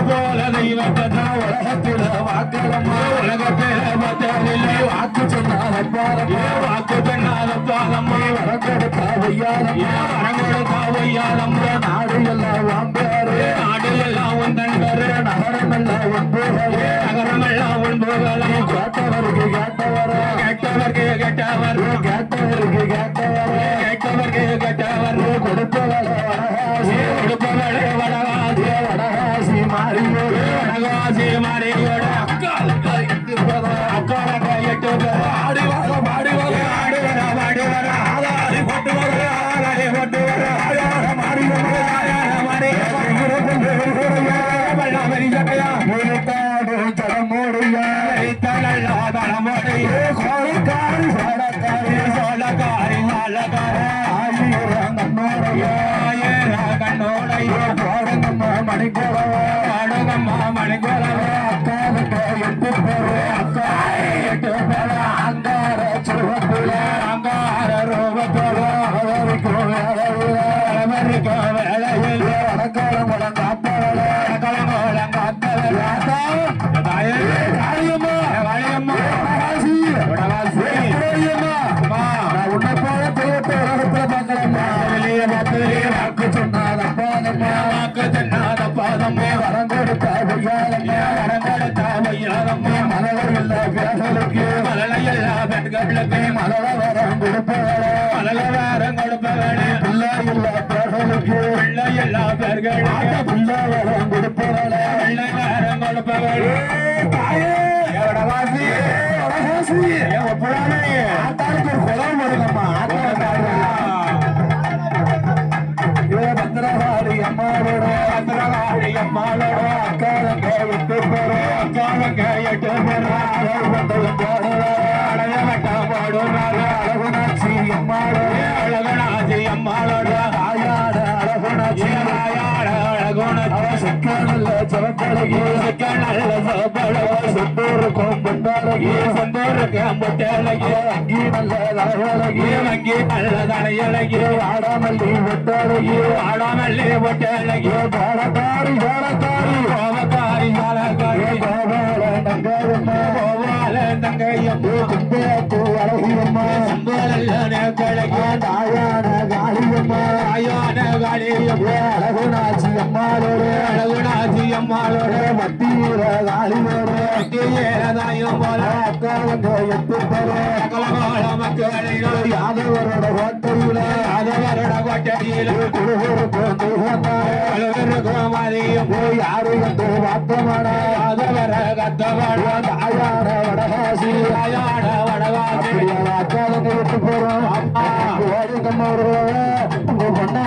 போல தெய்வத்தை உலகத்தில வாக்களமா உலகத்தில பத்திரில்லை வாக்கு சொன்னாத வாக்கு சொன்னாத பாதம்மா வரங்கொடுத்தா வையாதம்மா நாடு எல்லாம் வாம்பேரு நாடு எல்லாம் உண்டன்பரு நகரம் எல்லாம் உண்போகலே நகரம் எல்லாம் உண்போகலே கேட்டவருக்கு கேட்டவர் கேட்டவருக்கு கேட்டவர் கேட்டவருக்கு கேட்டவர் கேட்டவருக்கு கேட்டவர் கொடுப்பவளே வடகாசி கொடுப்பவளே வடகாசி வடகாசி மாறியோடு வடகாசி மாறியோடு அக்காலங்க எட்டு ஆடி வர பாடி வர ஆடி வர பாடி வர ஆதாரி போட்டு வர ஆதாரி போட்டு வர ஆயார மாறி வர ஆயார மாறி முழுக்காடு தடமோடைய தடமோடைய கோழிக்காரி சோழக்காரி சோழக்காரி சாலக்கார ஆயிரம் கண்ணோடைய கண்ணோடைய பாடுங்கம்மா மணிக்கோளவ பாடுங்கம்மா மணிக்கோளவ அக்காவுக்கு எட்டு பேரு அக்கா எட்டு பேரு அங்கார சுருவப்புல அங்கார ரூபத்தோட அவருக்கு வேலையில் அவருக்கு வேலையில் வடக்காலம் முழங்காத்தவள வடக்காலம் முழங்காத்தவள வாழியம்மா வாழியம்மா வடவாசி வடவாசி நான் உன்னை போல தெய்வத்தை உலகத்துல பார்க்கலாமா வாக்கு சொன்னாத பாதம்மா வாக்கு சொன்னாத பாதம்மா வரம் கொடுத்த பொய்யாதம்மா வரம் கொடுத்த பொய்யாதம்மா மலரை எல்லா பேர்களுக்கு மலரை எல்லா பெண்களுக்கு மலர வரம் கொடுப்பவளே மலர வரம் கொடுப்பவளே பிள்ளை எல்லா பேர்களுக்கு பிள்ளை எல்லா பேர்களுக்கு பிள்ளை வரம் கொடுப்பவளே பிள்ளை வரம் கொடுப்பவளே தாயே வடவாசி வடவாசி புறானே ஆத்தாளுக்கு ஒரு குளம் வருங்கம்மா பத்திரகாளி அம்மாவோட பத்திரகாளி அம்மாவோட அக்காலங்க எட்டு பேரும் அக்காலங்க எட்டு பேரும் அடைய வட்டம் போடுறாங்க அழகுனாச்சி அம்மாவோட அழகுனாச்சி அம்மாவோட ஆயாட அழகுனாச்சி ஆயாட அழகுனாச்சி சிக்க நல்ல சிவப்பழகி சிக்க நல்ல சிவப்பழகி செந்தூருக்கும் பொட்டழகி செந்தூருக்கும் பொட்டழகி அங்கி நல்ல தலையழகி அங்கி நல்ல தலையழகி ஆடாமல்லி பொட்டழகி ஆடாமல்லி பொட்டழகி பாடக்காரி பாடக்காரி கோபக்காரி சாலக்காரி கோபால தங்கையம்மா கோபால தங்கையம்மா கும்பேத்து அழகியம்மா கும்பலல்ல கழகி தாயான காளியம்மா தாயான காளியம்மா அழகுனாச்சி அம்மாளோட அழகுனாச்சி அம்மாளோட மத்தியில காளியோட மத்தியில தாயும் போல அக்காலங்க எட்டு பேரு கலகால மக்களில் யாதவரோட கோட்டையில யாதவரோட கோட்டையில யாரு வந்து வாத்தமாட யாதவர கத்தவாட தாயான வடகாசி தாயான வடகாசி அக்காலங்க எட்டு பேரும் அம்மா ஓடுங்கம்மா உங்க பொண்ண